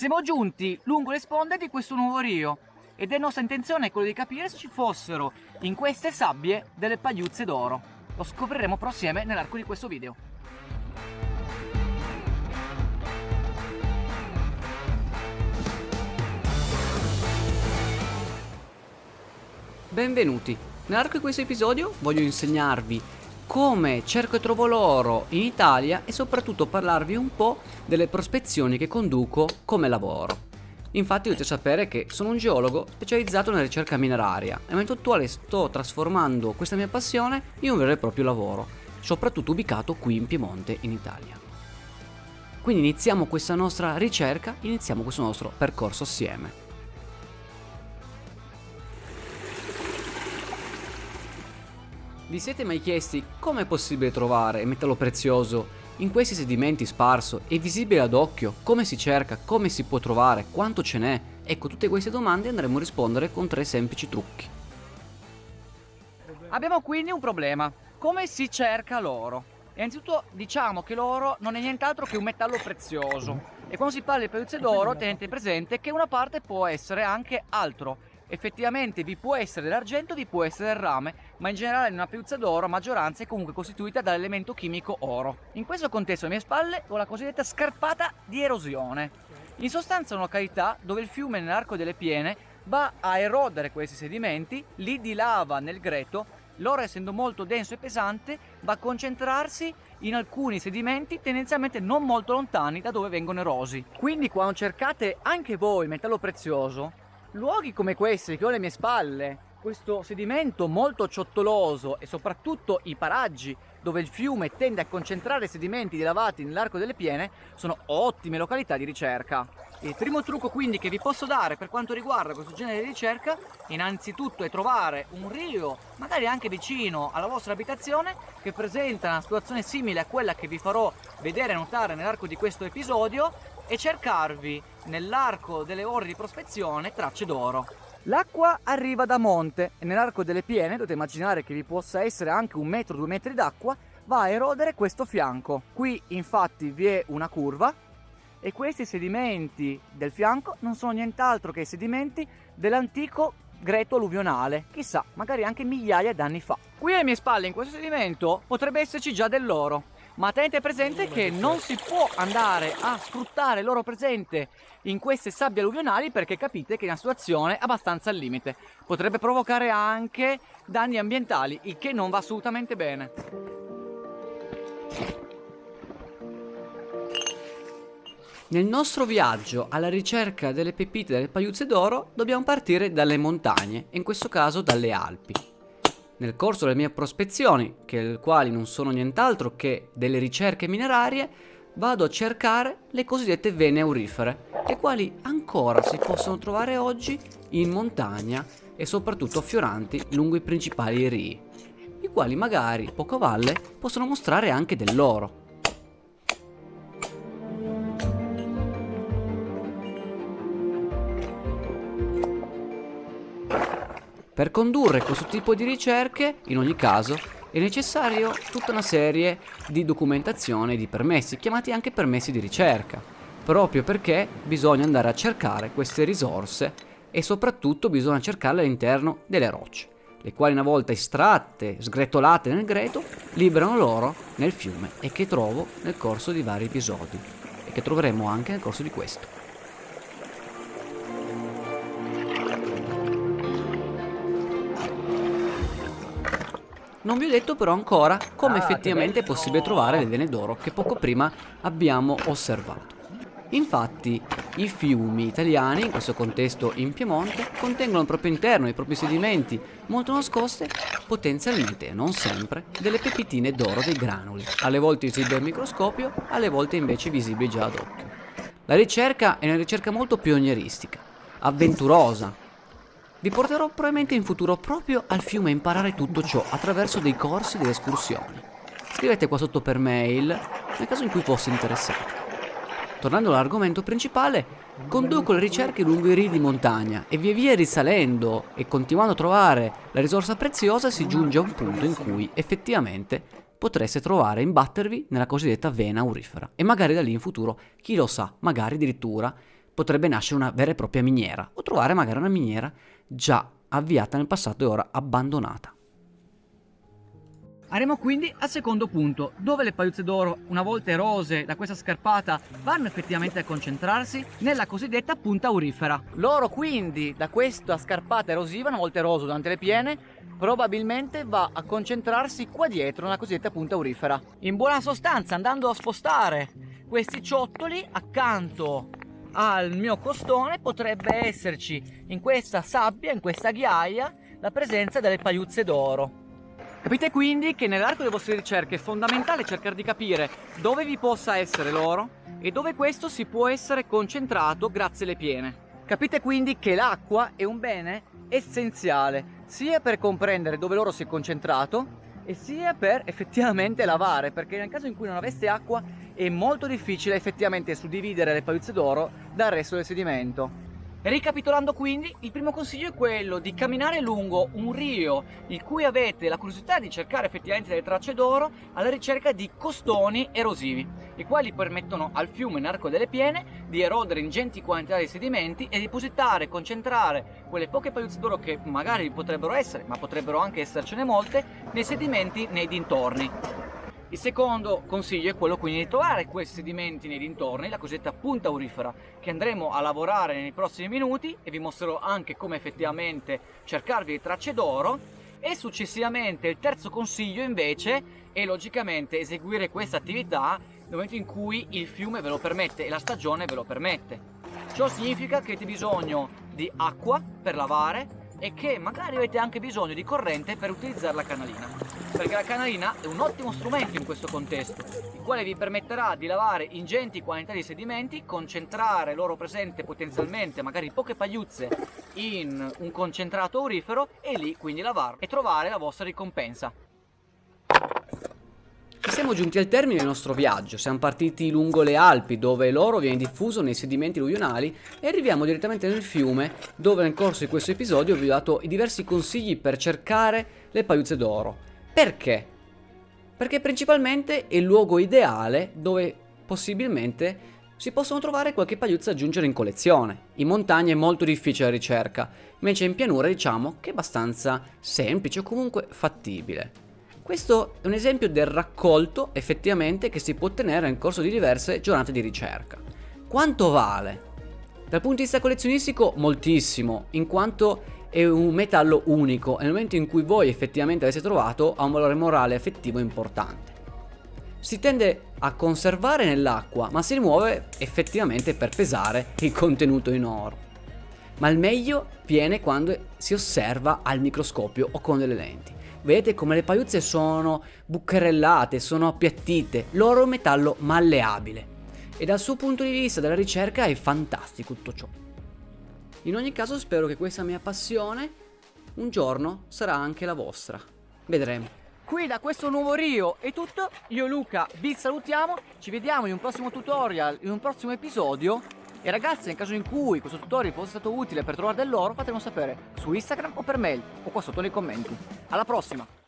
Siamo giunti lungo le sponde di questo nuovo rio ed è nostra intenzione quello di capire se ci fossero in queste sabbie delle pagliuzze d'oro. Lo scopriremo però assieme nell'arco di questo video. Benvenuti! Nell'arco di questo episodio voglio insegnarvi come cerco e trovo l'oro in Italia e soprattutto parlarvi un po' delle prospezioni che conduco come lavoro. Infatti dovete sapere che sono un geologo specializzato nella ricerca mineraria e al momento attuale sto trasformando questa mia passione in un vero e proprio lavoro, soprattutto ubicato qui in Piemonte, in Italia. Quindi iniziamo questa nostra ricerca, iniziamo questo nostro percorso assieme. Vi siete mai chiesti come è possibile trovare metallo prezioso in questi sedimenti sparso e visibile ad occhio? Come si cerca? Come si può trovare? Quanto ce n'è? Ecco, tutte queste domande andremo a rispondere con 3 semplici trucchi. Abbiamo quindi un problema. Come si cerca l'oro? Innanzitutto diciamo che l'oro non è nient'altro che un metallo prezioso e quando si parla di pagliuzze d'oro tenete presente che una parte può essere anche altro. Effettivamente vi può essere dell'argento, vi può essere del rame, ma in generale in una pagliuzza d'oro a maggioranza è comunque costituita dall'elemento chimico oro. In questo contesto alle mie spalle ho la cosiddetta scarpata di erosione. In sostanza è una località dove il fiume nell'arco delle Piene va a erodere questi sedimenti, li dilava nel greto, l'oro essendo molto denso e pesante va a concentrarsi in alcuni sedimenti tendenzialmente non molto lontani da dove vengono erosi. Quindi quando cercate anche voi metallo prezioso, luoghi come questi che ho alle mie spalle, questo sedimento molto ciottoloso e soprattutto i paraggi dove il fiume tende a concentrare sedimenti dilavati nell'arco delle Piene sono ottime località di ricerca. Il primo trucco quindi che vi posso dare per quanto riguarda questo genere di ricerca innanzitutto è trovare un rio magari anche vicino alla vostra abitazione che presenta una situazione simile a quella che vi farò vedere e notare nell'arco di questo episodio e cercarvi nell'arco delle ore di prospezione tracce d'oro. L'acqua arriva da monte e nell'arco delle Piene dovete immaginare che vi possa essere anche 1 metro, 2 metri d'acqua, va a erodere questo fianco. Qui infatti vi è una curva e questi sedimenti del fianco non sono nient'altro che i sedimenti dell'antico greto alluvionale, chissà, magari anche migliaia d'anni fa. Qui alle mie spalle in questo sedimento potrebbe esserci già dell'oro, ma tenete presente che non si può andare a sfruttare l'oro presente in queste sabbie alluvionali perché capite che è una situazione abbastanza al limite. Potrebbe provocare anche danni ambientali, il che non va assolutamente bene. Nel nostro viaggio alla ricerca delle pepite delle pagliuzze d'oro dobbiamo partire dalle montagne, in questo caso dalle Alpi. Nel corso delle mie prospezioni, che quali non sono nient'altro che delle ricerche minerarie, vado a cercare le cosiddette vene aurifere, le quali ancora si possono trovare oggi in montagna e soprattutto affioranti lungo i principali rii, i quali magari poco a valle possono mostrare anche dell'oro. Per condurre questo tipo di ricerche, in ogni caso, è necessario tutta una serie di documentazione e di permessi, chiamati anche permessi di ricerca, proprio perché bisogna andare a cercare queste risorse e soprattutto bisogna cercarle all'interno delle rocce, le quali una volta estratte, sgretolate nel greto, liberano l'oro nel fiume e che trovo nel corso di vari episodi e che troveremo anche nel corso di questo. Non vi ho detto però ancora come effettivamente è possibile trovare le vene d'oro che poco prima abbiamo osservato. Infatti i fiumi italiani, in questo contesto in Piemonte, contengono al proprio interno, ai propri sedimenti molto nascoste, potenzialmente, non sempre, delle pepitine d'oro, dei granuli, alle volte visibili al microscopio, alle volte invece visibili già ad occhio. La ricerca è una ricerca molto pionieristica, avventurosa. Vi porterò probabilmente in futuro proprio al fiume a imparare tutto ciò attraverso dei corsi e delle escursioni. Scrivete qua sotto per mail nel caso in cui foste interessati. Tornando all'argomento principale, conduco le ricerche lungo i rii di montagna e via via risalendo e continuando a trovare la risorsa preziosa si giunge a un punto in cui effettivamente potreste trovare e imbattervi nella cosiddetta vena aurifera e magari da lì in futuro, chi lo sa, magari addirittura potrebbe nascere una vera e propria miniera, o trovare magari una miniera già avviata nel passato e ora abbandonata. Arriviamo quindi al secondo punto, dove le pagliuzze d'oro, una volta erose da questa scarpata, vanno effettivamente a concentrarsi nella cosiddetta punta aurifera. L'oro quindi da questa scarpata erosiva, una volta eroso durante le piene, probabilmente va a concentrarsi qua dietro nella cosiddetta punta aurifera. In buona sostanza, andando a spostare questi ciottoli accanto al mio costone, potrebbe esserci in questa sabbia, in questa ghiaia, la presenza delle pagliuzze d'oro. Capite quindi che nell'arco delle vostre ricerche è fondamentale cercare di capire dove vi possa essere l'oro e dove questo si può essere concentrato grazie alle piene. Capite quindi che l'acqua è un bene essenziale sia per comprendere dove l'oro si è concentrato e sia per effettivamente lavare, perché nel caso in cui non aveste acqua è molto difficile effettivamente suddividere le pagliuzze d'oro dal resto del sedimento. Ricapitolando quindi, il primo consiglio è quello di camminare lungo un rio in cui avete la curiosità di cercare effettivamente delle tracce d'oro alla ricerca di costoni erosivi, i quali permettono al fiume nell'arco delle piene di erodere ingenti quantità di sedimenti e depositare, concentrare quelle poche pagliuzze d'oro che magari potrebbero essere, ma potrebbero anche essercene molte, nei sedimenti nei dintorni. Il secondo consiglio è quello quindi di trovare questi sedimenti nei dintorni, la cosiddetta punta aurifera, che andremo a lavorare nei prossimi minuti e vi mostrerò anche come effettivamente cercarvi le tracce d'oro. E successivamente il terzo consiglio invece è logicamente eseguire questa attività nel momento in cui il fiume ve lo permette e la stagione ve lo permette. Ciò significa che avete bisogno di acqua per lavare e che magari avete anche bisogno di corrente per utilizzare la canalina, perché la canalina è un ottimo strumento in questo contesto, il quale vi permetterà di lavare ingenti quantità di sedimenti, concentrare l'oro presente potenzialmente, magari poche pagliuzze, in un concentrato aurifero e lì quindi lavarlo e trovare la vostra ricompensa. Siamo giunti al termine del nostro viaggio, siamo partiti lungo le Alpi dove l'oro viene diffuso nei sedimenti alluvionali e arriviamo direttamente nel fiume dove nel corso di questo episodio vi ho dato i diversi consigli per cercare le pagliuzze d'oro. Perché? Perché principalmente è il luogo ideale dove possibilmente si possono trovare qualche pagliuzza da aggiungere in collezione. In montagna è molto difficile la ricerca, invece in pianura diciamo che è abbastanza semplice o comunque fattibile. Questo è un esempio del raccolto effettivamente che si può ottenere nel corso di diverse giornate di ricerca. Quanto vale? Dal punto di vista collezionistico moltissimo, in quanto è un metallo unico e nel momento in cui voi effettivamente l'avete trovato ha un valore morale effettivo importante. Si tende a conservare nell'acqua, ma si rimuove effettivamente per pesare il contenuto in oro. Ma il meglio viene quando si osserva al microscopio o con delle lenti. Vedete come le pagliuzze sono bucherellate, sono appiattite, l'oro è un metallo malleabile e dal suo punto di vista della ricerca è fantastico tutto ciò. In ogni caso spero che questa mia passione un giorno sarà anche la vostra, vedremo. Qui da questo nuovo rio è tutto, io e Luca vi salutiamo, ci vediamo in un prossimo tutorial, in un prossimo episodio. E ragazzi, nel caso in cui questo tutorial fosse stato utile per trovare dell'oro, fatemelo sapere su Instagram o per mail o qua sotto nei commenti. Alla prossima!